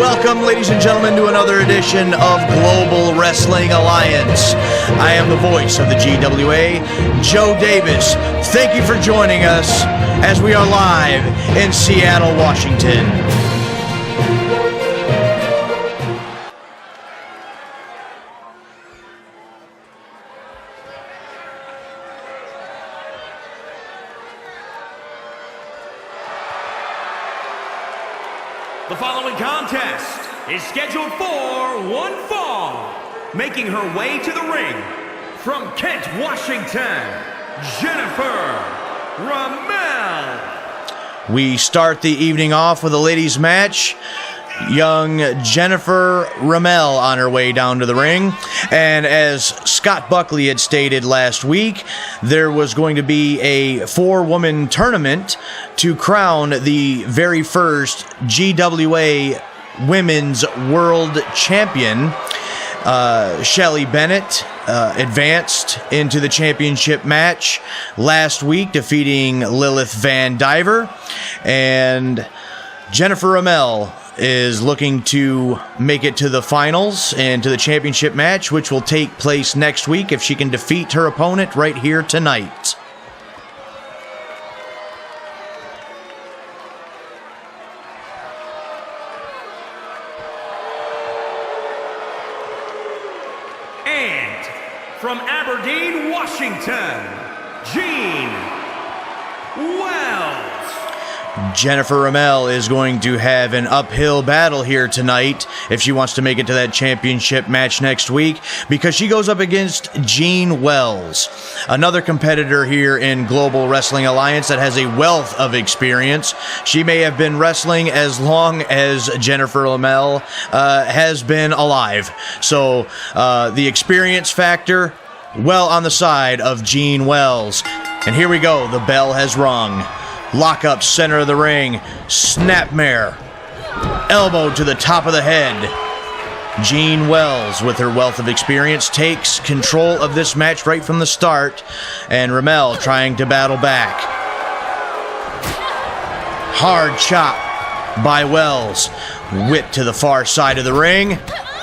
Welcome, ladies and gentlemen, to another edition of Global Wrestling Alliance. I am the voice of the GWA, Joe Davis. Thank you for joining us as we are live in Seattle, Washington. The following contest is scheduled for one fall. Making her way to the ring from Kent, Washington, Jennifer Ramel. We start the evening off with a ladies' match. Young Jennifer Ramel on her way down to the ring. And as Scott Buckley had stated last week, there was going to be a 4-woman tournament to crown the very first GWA Women's World Champion. Shelly Bennett advanced into the championship match last week, defeating Lilith Vandiver. And Jennifer Ramel is looking to make it to the finals and to the championship match, which will take place next week if she can defeat her opponent right here tonight. And from Aberdeen, Washington, Jean Wells. Jennifer Ramel is going to have an uphill battle here tonight if she wants to make it to that championship match next week, because she goes up against Jean Wells, another competitor here in Global Wrestling Alliance that has a wealth of experience. She may have been wrestling as long as Jennifer Ramel has been alive. So the experience factor, well on the side of Jean Wells. And here we go. The bell has rung. Lock up center of the ring. Snapmare. Elbow to the top of the head. Jean Wells, with her wealth of experience, takes control of this match right from the start. And Ramel trying to battle back. Hard chop by Wells. Whip to the far side of the ring.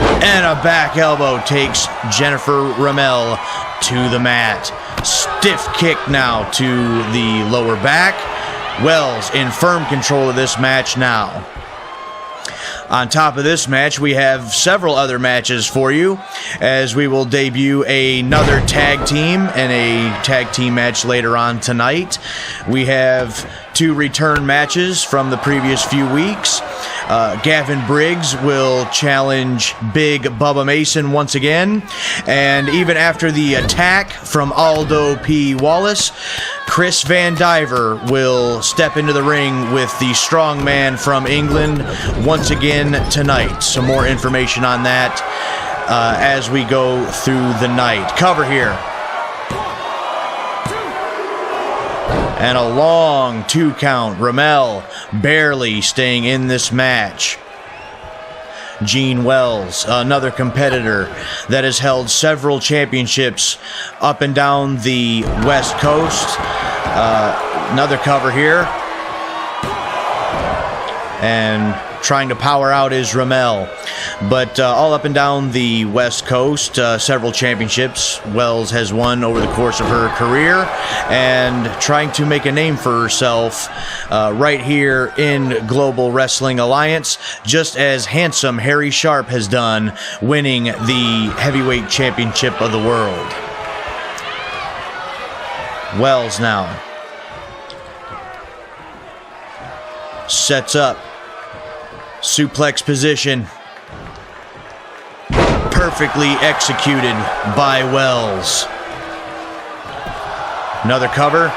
And a back elbow takes Jennifer Ramel to the mat. Stiff kick now to the lower back. Wells in firm control of this match now. On top of this match, we have several other matches for you, as we will debut another tag team and a tag team match later on tonight. We have 2 return matches from the previous few weeks. Gavin Griggs will challenge Big Bubba Mason once again. And even after the attack from Aldo P. Wallace, Chris Vandiver will step into the ring with the strong man from England once again tonight. Some more information on that as we go through the night. Cover here. And a long 2 count. Ramel barely staying in this match. Jean Wells, another competitor that has held several championships up and down the West Coast. Another cover here. And trying to power out is Ramel. But all up and down the West Coast, several championships Wells has won over the course of her career, and trying to make a name for herself right here in Global Wrestling Alliance, just as handsome Harry Sharp has done, winning the heavyweight championship of the world. Wells now sets up. Suplex position. Perfectly executed by Wells. Another cover.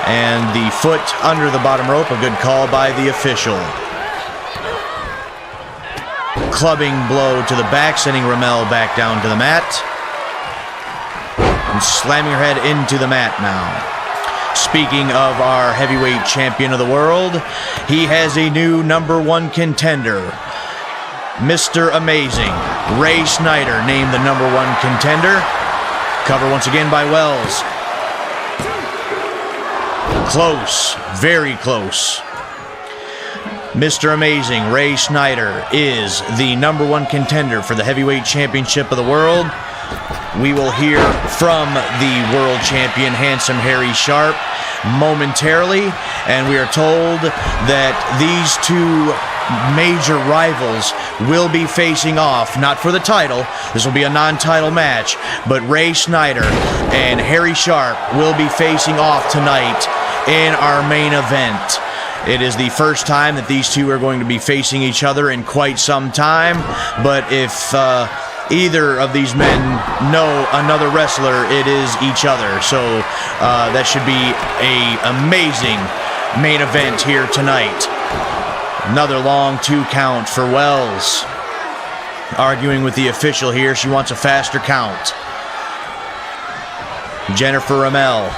And the foot under the bottom rope. A good call by the official. Clubbing blow to the back, sending Ramel back down to the mat. And slamming her head into the mat now. Speaking of our heavyweight champion of the world, he has a new #1 contender. Mr. Amazing, Ray Snyder, named the #1 contender. Cover once again by Wells. Close, very close. Mr. Amazing Ray Snyder is the #1 contender for the heavyweight championship of the world. We will hear from the world champion, Handsome Harry Sharp, momentarily, and we are told that these two major rivals will be facing off, not for the title, this will be a non-title match, but Ray Snyder and Harry Sharp will be facing off tonight in our main event. It is the first time that these two are going to be facing each other in quite some time, but if either of these men know another wrestler, it is each other. So that should be an amazing main event here tonight. Another long 2 count for Wells. Arguing with the official here. She wants a faster count. Jennifer Ramel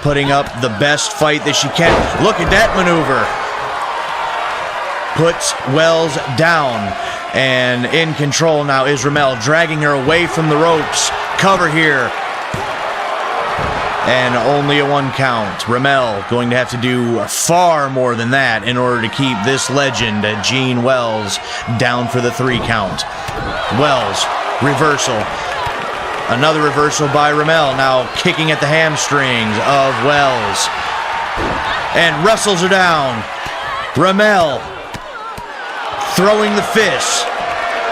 putting up the best fight that she can. Look at that maneuver. Puts Wells down. And in control now is Ramel, dragging her away from the ropes. Cover here. And only a 1 count. Ramel going to have to do far more than that in order to keep this legend, Gene Wells, down for the 3 count. Wells, reversal. Another reversal by Ramel, now kicking at the hamstrings of Wells. And wrestles her down. Ramel throwing the fists.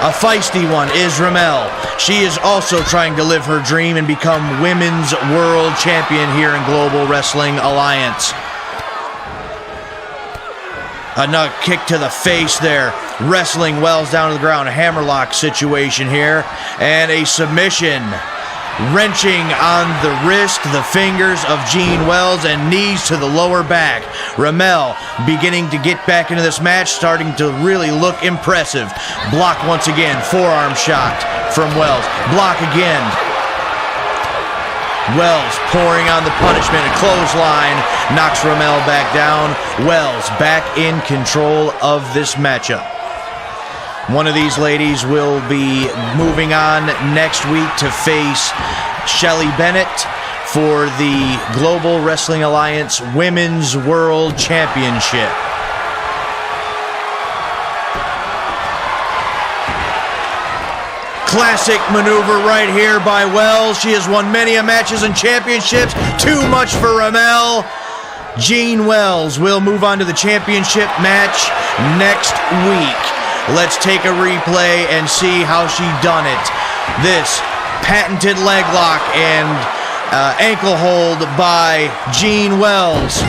A feisty one is Ramel. She is also trying to live her dream and become Women's World Champion here in Global Wrestling Alliance. Another kick to the face there. Wrestling Wells down to the ground. A hammerlock situation here. And a submission. Wrenching on the wrist, the fingers of Gene Wells, and knees to the lower back. Ramel beginning to get back into this match, starting to really look impressive. Block once again, forearm shot from Wells. Block again. Wells pouring on the punishment, a clothesline, knocks Ramel back down. Wells back in control of this matchup. One of these ladies will be moving on next week to face Shelly Bennett for the Global Wrestling Alliance Women's World Championship. Classic maneuver right here by Wells. She has won many matches and championships. Too much for Ramel. Gene Wells will move on to the championship match next week. Let's take a replay and see how she done it. This patented leg lock and ankle hold by Gene Wells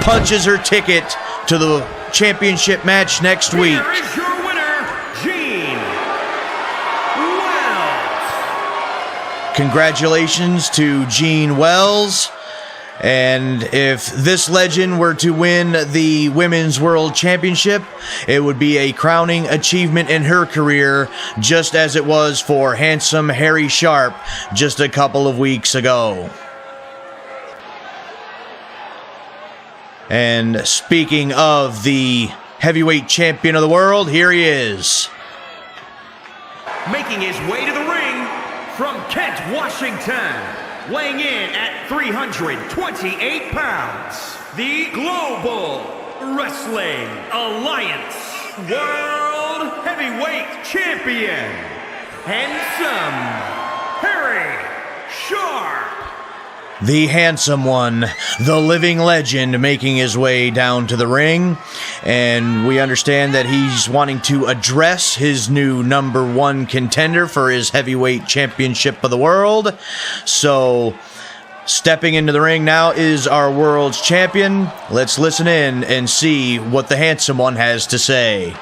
punches her ticket to the championship match next week. Here is your winner, Gene Wells. Congratulations to Gene Wells. And if this legend were to win the Women's World Championship, it would be a crowning achievement in her career, just as it was for Handsome Harry Sharp just a couple of weeks ago. And speaking of the heavyweight champion of the world, here he is. Making his way to the ring from Kent, Washington, weighing in at 328 pounds, the Global Wrestling Alliance World Heavyweight Champion, Handsome Harry Sharp. The handsome one, the living legend, making his way down to the ring. And we understand that he's wanting to address his new #1 contender for his heavyweight championship of the world. So, stepping into the ring now is our world's champion. Let's listen in and see what the handsome one has to say.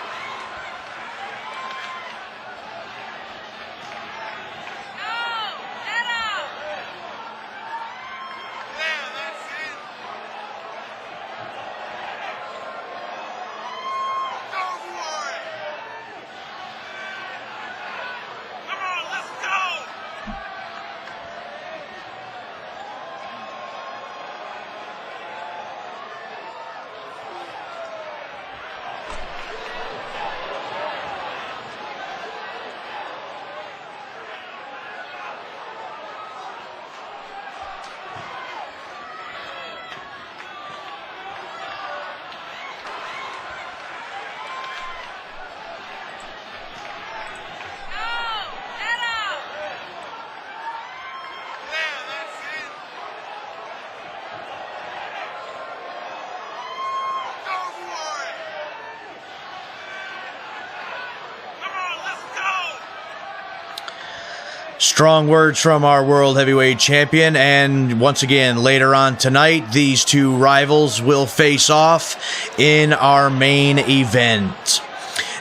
Strong words from our World Heavyweight Champion, and once again, later on tonight, these two rivals will face off in our main event.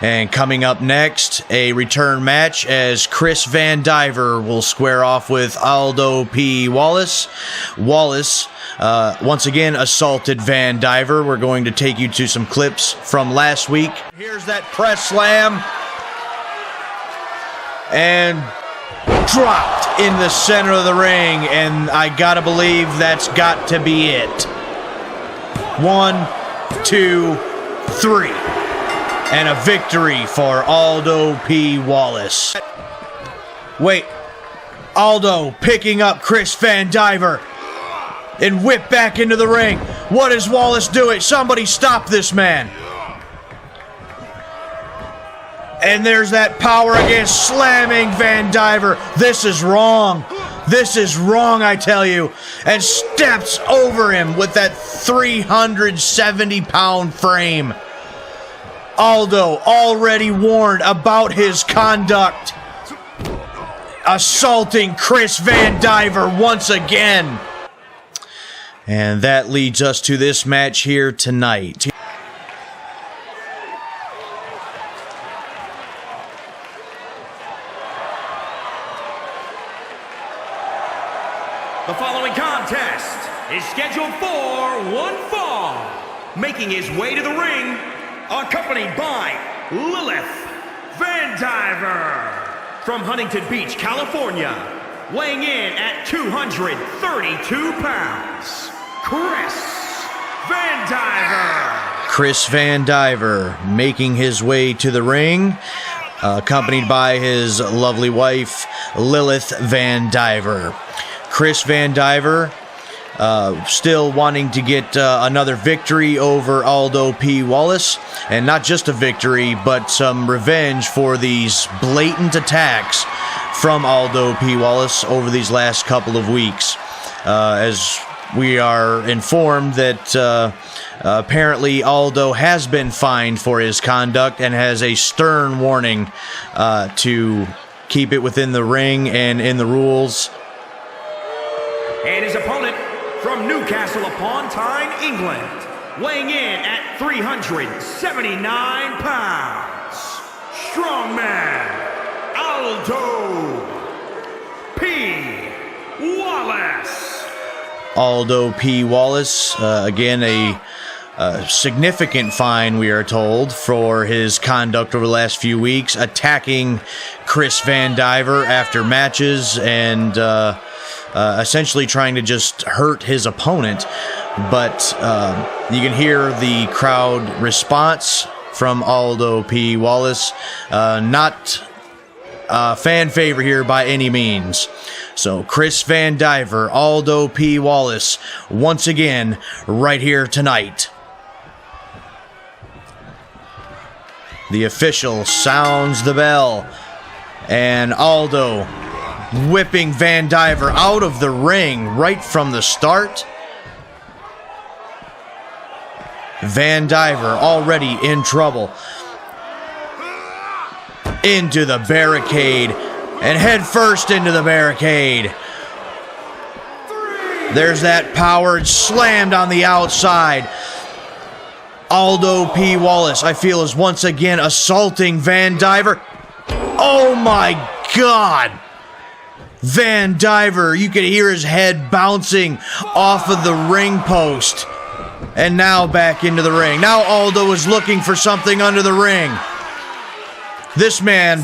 And coming up next, a return match as Chris Vandiver will square off with Aldo P. Wallace. Wallace, once again, assaulted Vandiver. We're going to take you to some clips from last week. Here's that press slam. And dropped in the center of the ring, and I gotta believe that's got to be it. 1, 2, 3. And a victory for Aldo P. Wallace. Wait, Aldo picking up Chris Vandiver and whipped back into the ring. What is Wallace doing? Somebody stop this man. And there's that power again, slamming Vandiver. This is wrong. This is wrong, I tell you. And steps over him with that 370-pound frame. Aldo already warned about his conduct, assaulting Chris Vandiver once again. And that leads us to this match here tonight. The following contest is scheduled for one fall. Making his way to the ring, accompanied by Lilith Vandiver. From Huntington Beach, California, weighing in at 232 pounds, Chris Vandiver. Chris Vandiver making his way to the ring, accompanied by his lovely wife, Lilith Vandiver. Chris Vandiver still wanting to get another victory over Aldo P. Wallace, and not just a victory, but some revenge for these blatant attacks from Aldo P. Wallace over these last couple of weeks. As we are informed that apparently Aldo has been fined for his conduct and has a stern warning to keep it within the ring and in the rules. And his opponent from Newcastle upon Tyne, England, weighing in at 379 pounds, strongman Aldo P. Wallace. Aldo P. Wallace, again a significant fine, we are told, for his conduct over the last few weeks, attacking Chris Vandiver after matches and essentially trying to just hurt his opponent. But you can hear the crowd response from Aldo P. Wallace. Not fan favor here by any means. So Chris Vandiver, Aldo P. Wallace, once again, right here tonight. The official sounds the bell, and Aldo whipping Vandiver out of the ring right from the start. Vandiver already in trouble. Into the barricade, and head first into the barricade. There's that power slammed on the outside. Aldo P. Wallace, I feel, is once again assaulting Vandiver. Oh my God! Vandiver, you could hear his head bouncing off of the ring post. And now back into the ring. Now Aldo is looking for something under the ring. This man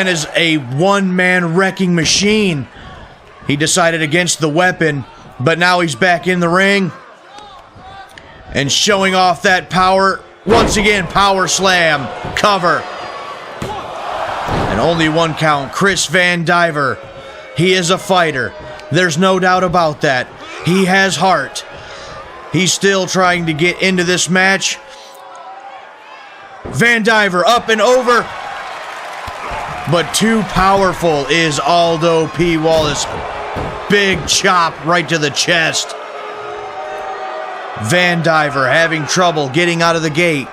is a one-man wrecking machine. He decided against the weapon, but now he's back in the ring and showing off that power. Once again, power slam, cover. And only one count. Chris Vandiver, he is a fighter. There's no doubt about that. He has heart. He's still trying to get into this match. Vandiver up and over. But too powerful is Aldo P. Wallace. Big chop right to the chest. Vandiver having trouble getting out of the gate,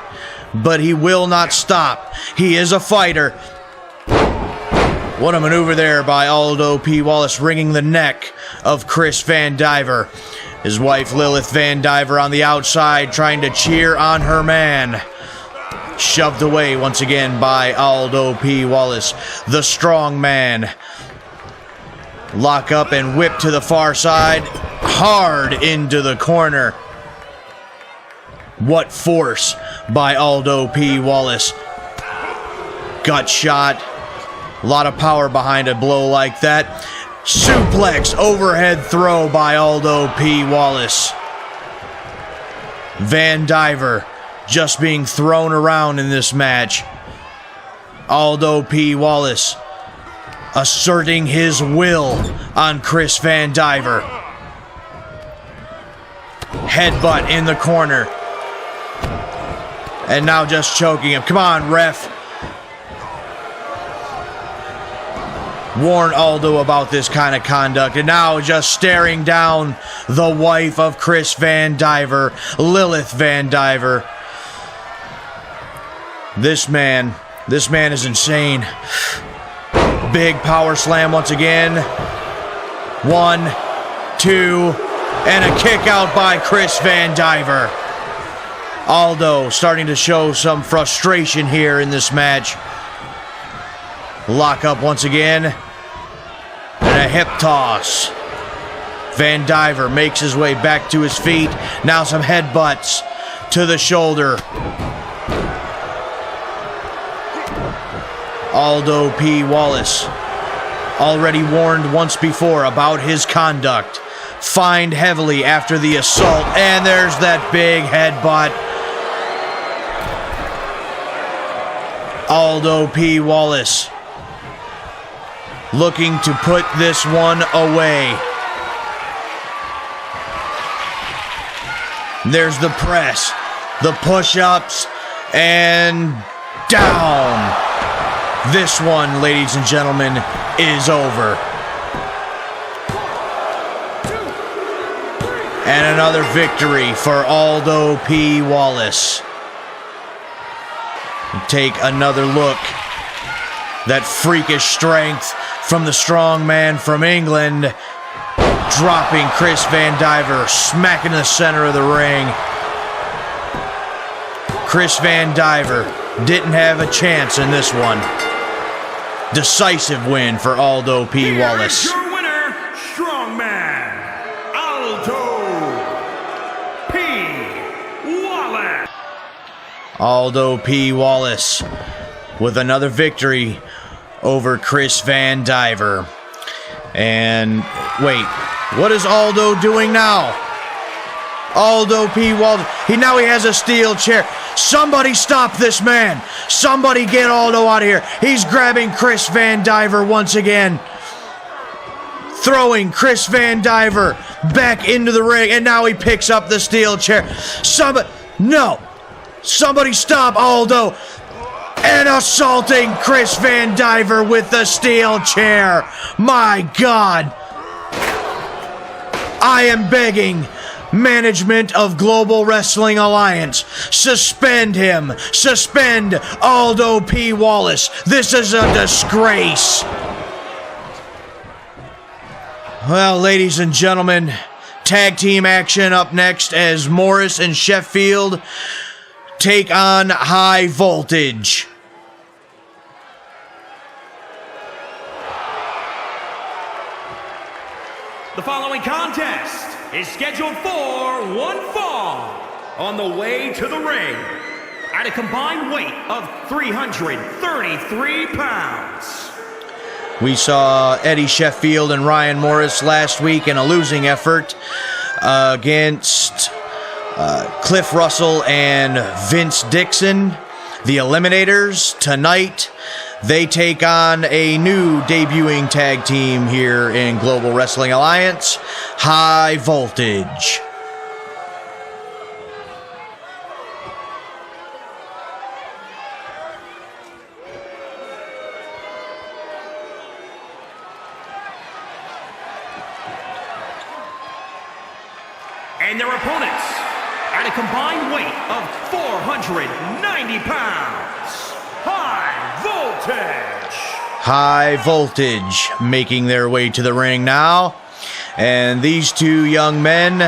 but he will not stop. He is a fighter. What a maneuver there by Aldo P. Wallace, wringing the neck of Chris Vandiver. His wife Lilith Vandiver on the outside trying to cheer on her man. Shoved away once again by Aldo P. Wallace, the strong man. Lock up and whip to the far side. Hard into the corner. What force by Aldo P. Wallace. Gut shot. A lot of power behind a blow like that. Suplex overhead throw by Aldo P. Wallace. Vandiver just being thrown around in this match. Aldo P. Wallace asserting his will on Chris Vandiver. Headbutt in the corner. And now just choking him. Come on, ref. Warn Aldo about this kind of conduct. And now just staring down the wife of Chris Vandiver, Lilith Vandiver. This man is insane. Big power slam once again. 1, 2, and a kick out by Chris Vandiver. Aldo starting to show some frustration here in this match. Lock up once again. And a hip toss. Vandiver makes his way back to his feet. Now some headbutts to the shoulder. Aldo P. Wallace, already warned once before about his conduct, fined heavily after the assault, and there's that big headbutt. Aldo P. Wallace looking to put this one away. There's the press, the push-ups, and down. This one, ladies and gentlemen, is over. And another victory for Aldo P. Wallace. Take another look. That freakish strength from the strong man from England. Dropping Chris Vandiver, smacking the center of the ring. Chris Vandiver didn't have a chance in this one. Decisive win for Aldo P. Wallace. Here is your winner, strongman, Aldo P. Wallace. Aldo P. Wallace with another victory over Chris Vandiver. And wait, what is Aldo doing now? Aldo P. Wallace. Now he has a steel chair. Somebody stop this man. Somebody get Aldo out of here. He's grabbing Chris Vandiver once again. Throwing Chris Vandiver back into the ring. And now he picks up the steel chair. Somebody stop Aldo. And assaulting Chris Vandiver with the steel chair. My God. I am begging management of Global Wrestling Alliance, suspend him. Suspend Aldo P. Wallace. This is a disgrace. Well, ladies and gentlemen, tag team action up next as Morris and Sheffield take on High Voltage. The following contest is scheduled for one fall on the way to the ring at a combined weight of 333 pounds. We saw Eddie Sheffield and Ryan Morris last week in a losing effort against Cliff Russell and Vince Dixon, the Eliminators. Tonight, they take on a new debuting tag team here in Global Wrestling Alliance, High Voltage. And their opponents, at a combined weight of 490 pounds, High Voltage. High Voltage making their way to the ring now. And these two young men,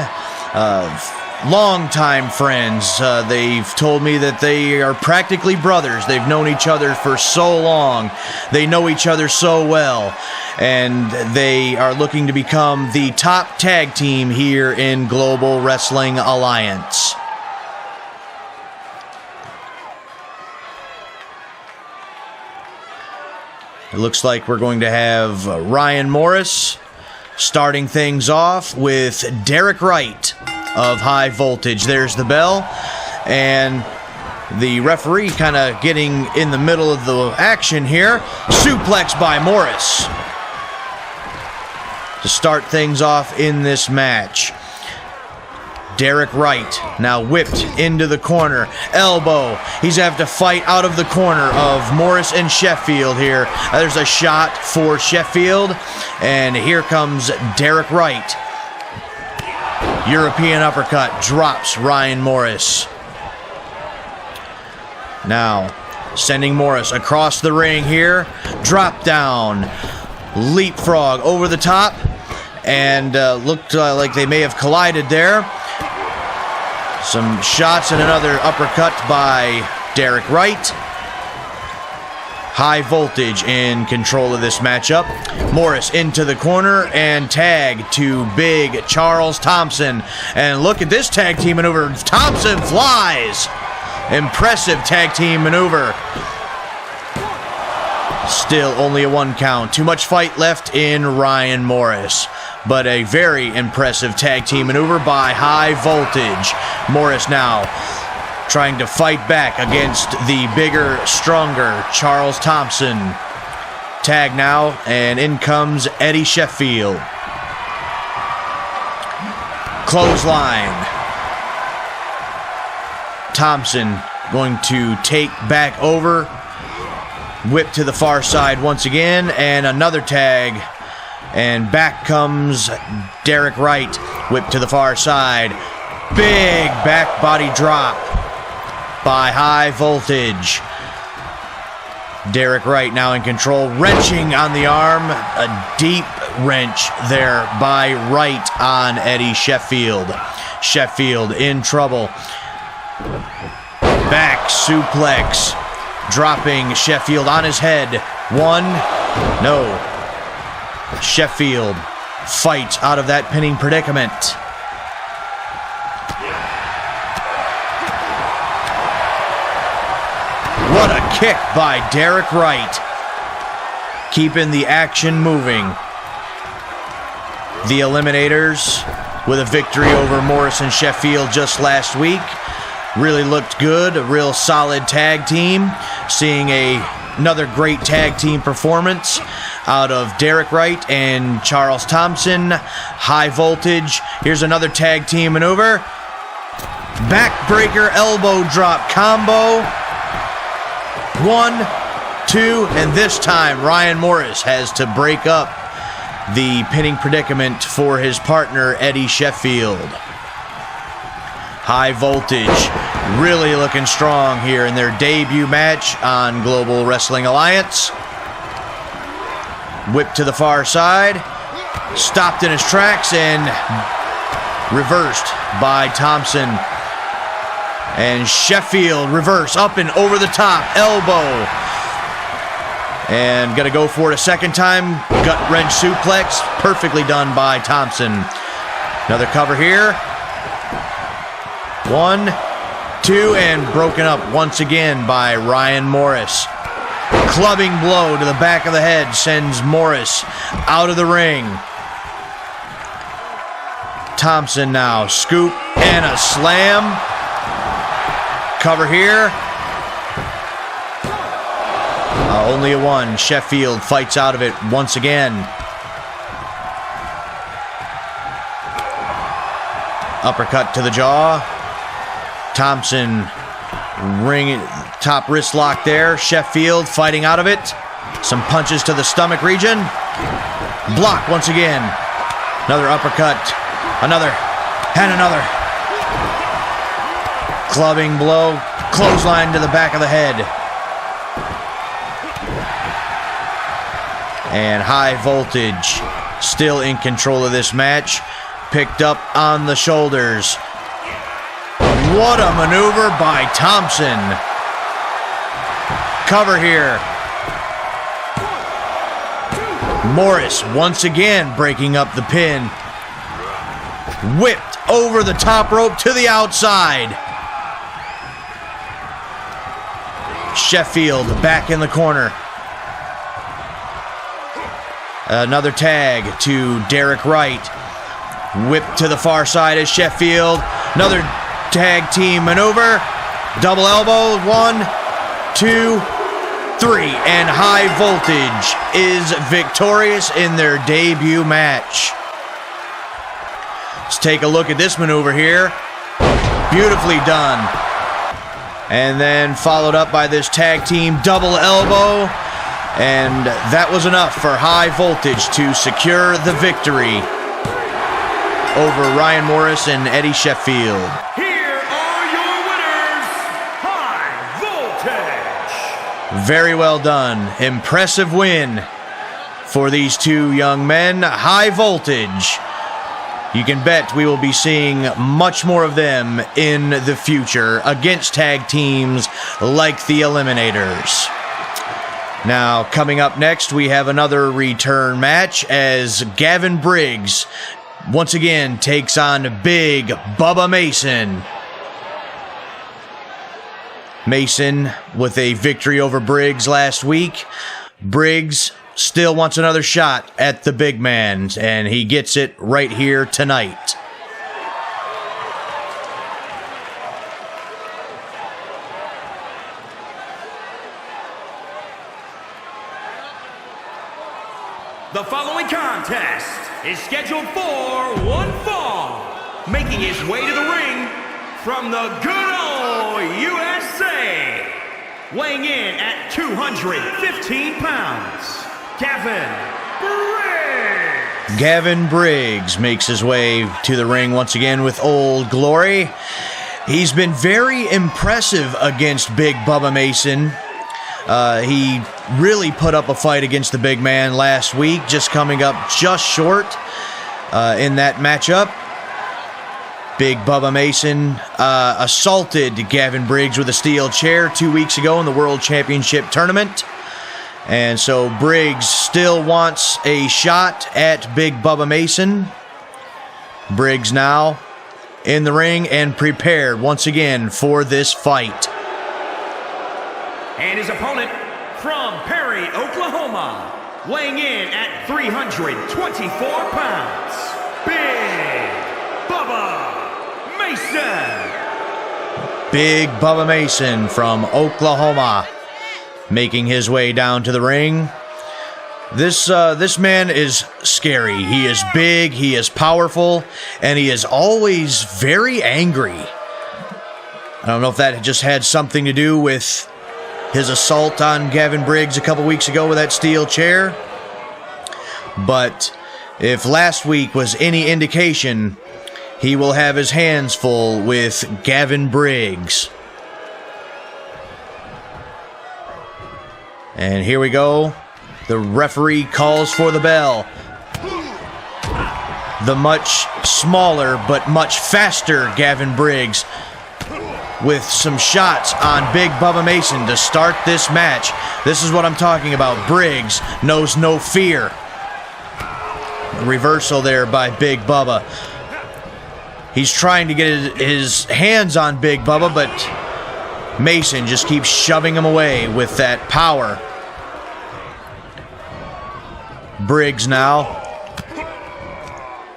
longtime friends, they've told me that they are practically brothers. They've known each other for so long. They know each other so well. And they are looking to become the top tag team here in Global Wrestling Alliance. It looks like we're going to have Ryan Morris starting things off with Derek Wright of High Voltage. There's the bell, and the referee kind of getting in the middle of the action here. Suplex by Morris to start things off in this match. Derek Wright now whipped into the corner. Elbow. He's going to have to fight out of the corner of Morris and Sheffield here. There's a shot for Sheffield. And here comes Derek Wright. European uppercut drops Ryan Morris. Now sending Morris across the ring here. Drop down. Leapfrog over the top. And looked like they may have collided there. Some shots and another uppercut by Derek Wright. High Voltage in control of this matchup. Morris into the corner and tag to Big Charles Thompson. And look at this tag team maneuver. Thompson flies. Impressive tag team maneuver. Still only a 1 count. Too much fight left in Ryan Morris. But a very impressive tag team maneuver by High Voltage. Morris now trying to fight back against the bigger, stronger Charles Thompson. Tag now, and in comes Eddie Sheffield. Clothesline. Thompson going to take back over. Whip to the far side once again, and another tag. And back comes Derek Wright. Whip to the far side. Big back body drop by High Voltage. Derek Wright now in control. Wrenching on the arm. A deep wrench there by Wright on Eddie Sheffield. Sheffield in trouble. Back suplex. Dropping Sheffield on his head. 1. No. Sheffield fights out of that pinning predicament. What a kick by Derek Wright. Keeping the action moving. The Eliminators with a victory over Morris and Sheffield just last week. Really looked good. A real solid tag team. Seeing another great tag team performance out of Derek Wright and Charles Thompson. High Voltage. Here's another tag team maneuver. Backbreaker elbow drop combo. 1, 2, and this time Ryan Morris has to break up the pinning predicament for his partner Eddie Sheffield. High Voltage really looking strong here in their debut match on Global Wrestling Alliance. Whip to the far side. Stopped in his tracks and reversed by Thompson. And Sheffield reverse up and over the top. Elbow. And gonna go for it a second time. Gut wrench suplex. Perfectly done by Thompson. Another cover here. 1, 2, and broken up once again by Ryan Morris. Clubbing blow to the back of the head sends Morris out of the ring. Thompson now. Scoop and a slam. Cover here. Only a 1. Sheffield fights out of it once again. Uppercut to the jaw. Thompson ring top wrist lock there. Sheffield fighting out of it. Some punches to the stomach region. Block once again. Another uppercut. Another. And another. Clubbing blow. Clothesline to the back of the head. And High Voltage still in control of this match. Picked up on the shoulders. What a maneuver by Thompson. Cover here. Morris once again breaking up the pin. Whipped over the top rope to the outside. Sheffield back in the corner. Another tag to Derek Wright. Whipped to the far side of Sheffield. Another tag team maneuver. Double elbow. 1, 2, 3. And High Voltage is victorious in their debut match. Let's take a look at this maneuver here. Beautifully done. And then followed up by this tag team double elbow. And that was enough for High Voltage to secure the victory over Ryan Morris and Eddie Sheffield. Here are your winners, High Voltage. Very well done. Impressive win for these two young men. High Voltage. You can bet we will be seeing much more of them in the future against tag teams like the Eliminators. Now, coming up next, we have another return match as Gavin Briggs once again takes on Big Bubba Mason. Mason with a victory over Briggs last week. Briggs still wants another shot at the big man, and he gets it right here tonight. The following contest is scheduled for one fall. Making his way to the ring from the good old USA. Weighing in at 215 pounds, Gavin Griggs. Gavin Briggs makes his way to the ring once again with Old Glory. He's been very impressive against Big Bubba Mason. He really put up a fight against the big man last week, just coming up just short in that matchup. Big Bubba Mason assaulted Gavin Briggs with a steel chair 2 weeks ago in the World Championship Tournament. And so Briggs still wants a shot at Big Bubba Mason. Briggs now in the ring and prepared once again for this fight. And his opponent from Perry, Oklahoma, weighing in at 324 pounds, Big Bubba Mason. Big Bubba Mason from Oklahoma making his way down to the ring. This man is scary. He is big, he is powerful, and he is always very angry. I don't know if that just had something to do with his assault on Gavin Briggs a couple weeks ago with that steel chair. But if last week was any indication, he will have his hands full with Gavin Briggs. And here we go. The referee calls for the bell. The much smaller but much faster Gavin Briggs with some shots on Big Bubba Mason to start this match. This is what I'm talking about. Briggs knows no fear. Reversal there by Big Bubba. He's trying to get his hands on Big Bubba, but Mason just keeps shoving him away with that power. Briggs now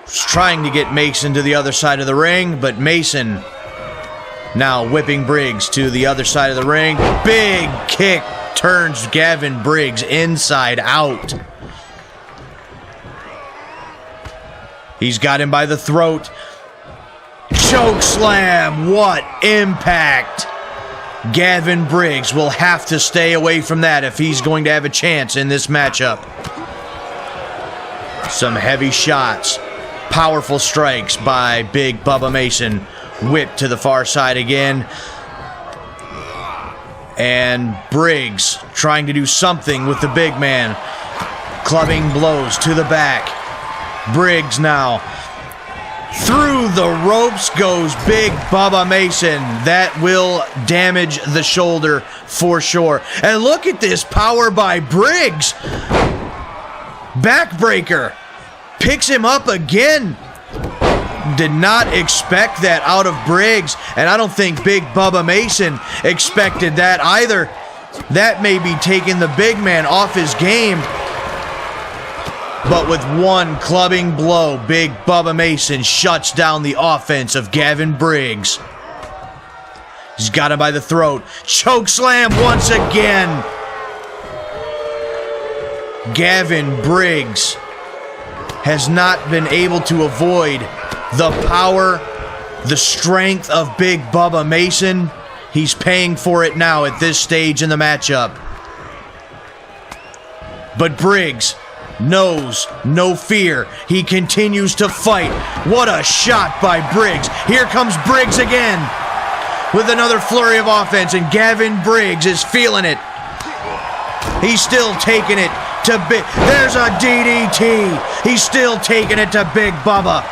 trying to get Mason to the other side of the ring, but Mason now whipping Briggs to the other side of the ring. Big kick turns Gavin Briggs inside out. He's got him by the throat. Choke slam. What impact. Gavin Briggs will have to stay away from that if he's going to have a chance in this matchup. Some heavy shots. Powerful strikes by Big Bubba Mason. Whipped to the far side again. And Briggs trying to do something with the big man. Clubbing blows to the back. Briggs now. Through the ropes goes Big Bubba Mason. That will damage the shoulder for sure. And look at this power by Briggs. Backbreaker. Picks him up again. Did not expect that out of Briggs. And I don't think Big Bubba Mason expected that either. That may be taking the big man off his game. But with one clubbing blow, Big Bubba Mason shuts down the offense of Gavin Briggs. He's got him by the throat. Choke slam once again. Gavin Briggs has not been able to avoid the power, the strength of Big Bubba Mason. He's paying for it now at this stage in the matchup. But Briggs knows no fear. He continues to fight. What a shot by Briggs. Here comes Briggs again with another flurry of offense, and Gavin Briggs is feeling it. He's still taking it to Big. There's a DDT. He's still taking it to Big Bubba.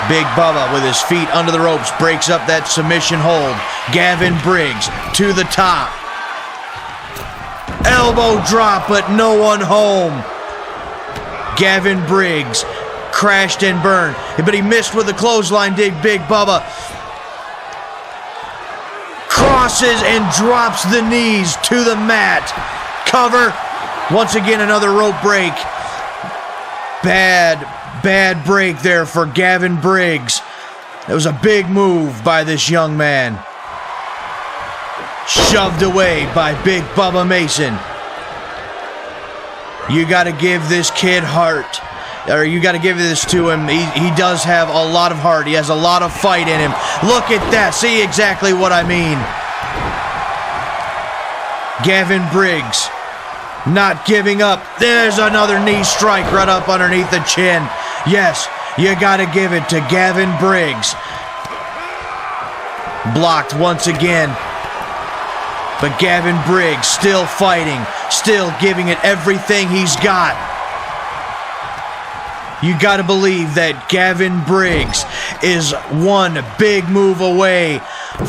Big Bubba with his feet under the ropes breaks up that submission hold. Gavin Briggs to the top. Elbow drop, but no one home. Gavin Briggs crashed and burned, but he missed with the clothesline, did Big Bubba. Crosses and drops the knees to the mat. Cover. Once again, another rope break. Bad break there for Gavin Briggs. It was a big move by this young man. Shoved away by Big Bubba Mason. You got to give this kid heart. Or you got to give this to him. He does have a lot of heart. He has a lot of fight in him. Look at that. See exactly what I mean. Gavin Briggs not giving up. There's another knee strike right up underneath the chin. Yes, you got to give it to Gavin Briggs. Blocked once again. But Gavin Briggs still fighting, still giving it everything he's got. You got to believe that Gavin Briggs is one big move away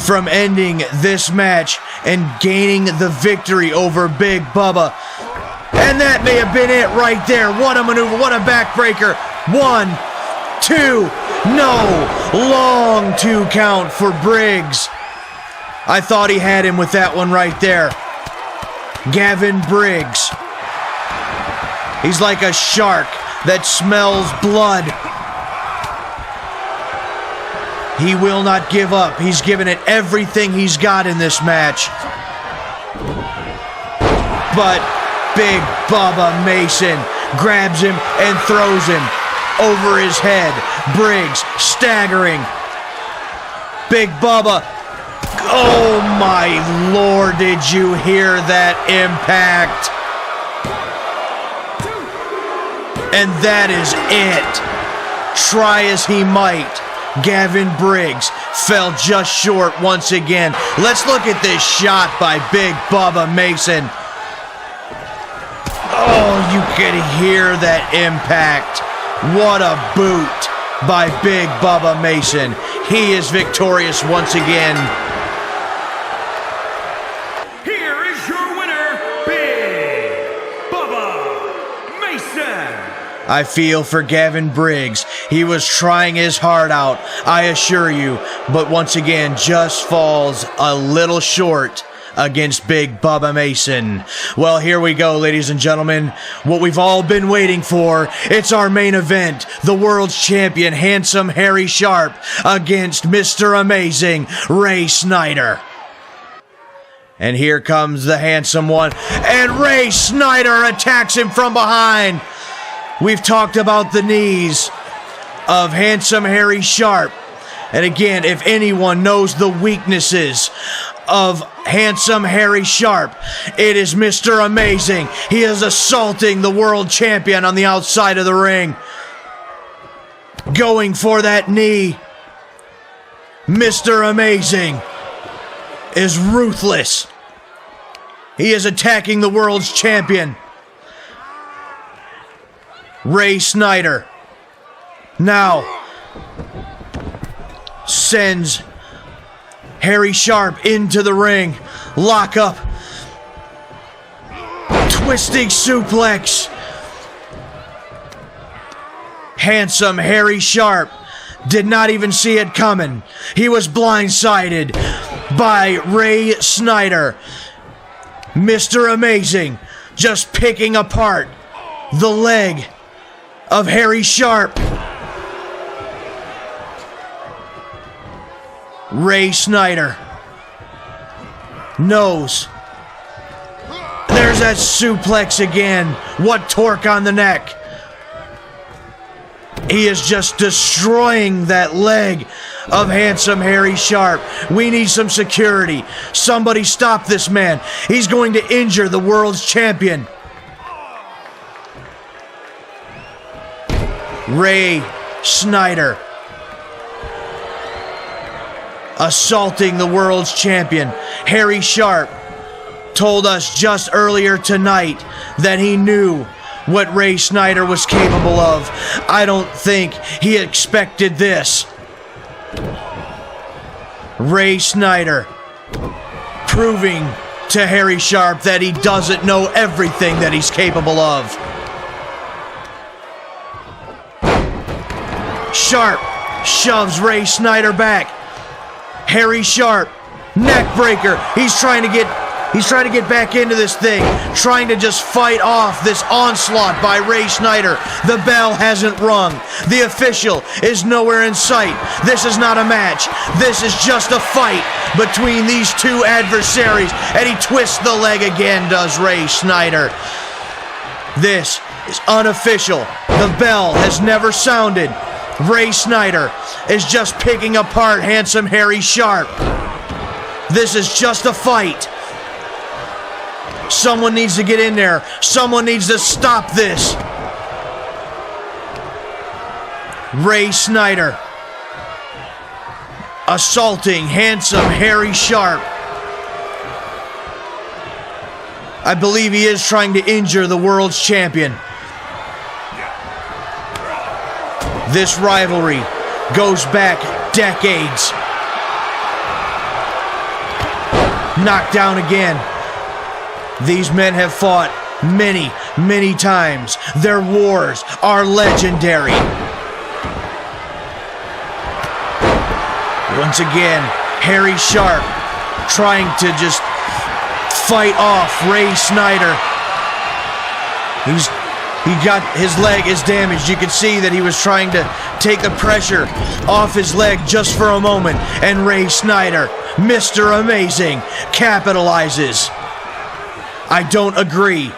from ending this match and gaining the victory over Big Bubba. And that may have been it right there. What a maneuver, what a backbreaker. 1, 2, no. Long 2 count for Briggs. I thought he had him with that one right there. Gavin Briggs. He's like a shark that smells blood. He will not give up. He's given it everything he's got in this match. But Big Bubba Mason grabs him and throws him over his head. Briggs staggering. Big Bubba. Oh my Lord, did you hear that impact? And that is it. Try as he might, Gavin Briggs fell just short once again. Let's look at this shot by Big Bubba Mason. Oh, you can hear that impact. What a boot by Big Bubba Mason. He is victorious once again. Here is your winner, Big Bubba Mason. I feel for Gavin Briggs. He was trying his heart out, I assure you, but once again just falls a little short against Big Bubba Mason. Well, here we go, ladies and gentlemen. What we've all been waiting for. It's our main event. The world's champion, Handsome Harry Sharp, against Mr. Amazing, Ray Snyder. And here comes the handsome one. And Ray Snyder attacks him from behind. We've talked about the knees of Handsome Harry Sharp. And again, if anyone knows the weaknesses of Handsome Harry Sharp, it is Mr. Amazing. He is assaulting the world champion on the outside of the ring. Going for that knee. Mr. Amazing is ruthless. He is attacking the world's champion. Schneider now sends Harry Sharp into the ring. Lock up. Twisting suplex. Handsome Harry Sharp did not even see it coming. He was blindsided by Snyder. Mr. Amazing just picking apart the leg of Harry Sharp. Snyder knows. There's that suplex again. What torque on the neck. He is just destroying that leg of handsome Harry Sharp. We need some security. Somebody stop this man. He's going to injure the world's champion. Snyder assaulting the world's champion. Harry Sharp told us just earlier tonight that he knew what Snyder was capable of. I don't think he expected this. Snyder proving to Harry Sharp that he doesn't know everything that he's capable of. Sharp shoves Snyder back. Harry Sharp, neck breaker. He's trying to get back into this thing, trying to just fight off this onslaught by Snyder. The bell hasn't rung. The official is nowhere in sight. This is not a match. This is just a fight between these two adversaries. And he twists the leg again, does Snyder. This is unofficial. The bell has never sounded. Snyder is just picking apart handsome Harry Sharp. This is just a fight. Someone needs to get in there. Someone needs to stop this. Snyder assaulting handsome Harry Sharp. I believe he is trying to injure the world's champion. This rivalry goes back decades. Knocked down again. These men have fought many, many times. Their wars are legendary. Once again, Harry Sharp trying to just fight off Snyder. His leg is damaged. You can see that he was trying to take the pressure off his leg just for a moment. And Snyder, Mr. Amazing, capitalizes. I don't agree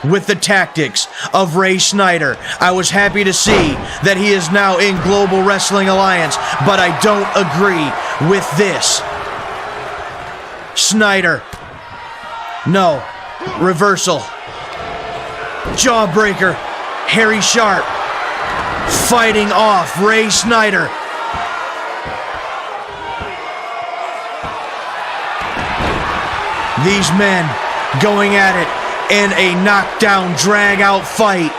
with the tactics of Snyder. I was happy to see that he is now in Global Wrestling Alliance, but I don't agree with this. Snyder. No. Reversal. Jawbreaker. Harry Sharp fighting off Snyder. These men going at it in a knockdown, drag-out fight.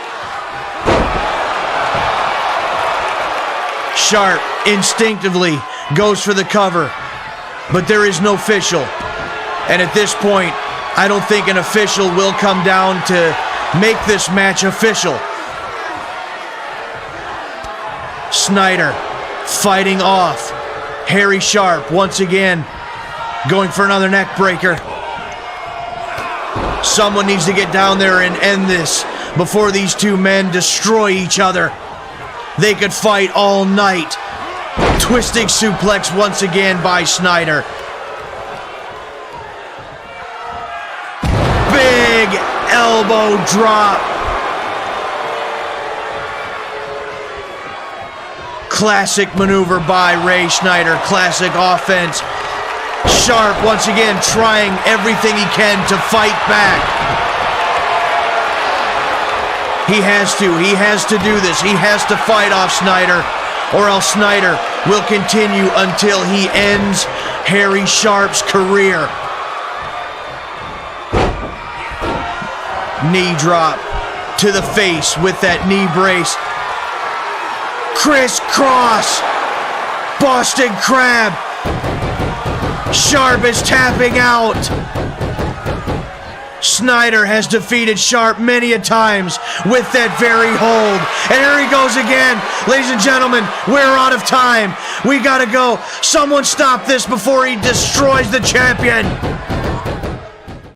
Sharp instinctively goes for the cover, but there is no official. And at this point, I don't think an official will come down to make this match official. Snyder fighting off Harry Sharp once again, going for another neck breaker. Someone needs to get down there and end this before these two men destroy each other. They could fight all night. Twisting suplex once again by Snyder. Big elbow drop. Classic maneuver by Snyder. Classic offense. Sharp once again trying everything he can to fight back. He has to do this. He has to fight off Snyder, or else Snyder will continue until he ends Harry Sharp's career. Knee drop to the face with that knee brace. Crisscross. Boston Crab. Sharp is tapping out. Snyder has defeated Sharp many a times with that very hold. And here he goes again. Ladies and gentlemen, we're out of time. We gotta go. Someone stop this before he destroys the champion.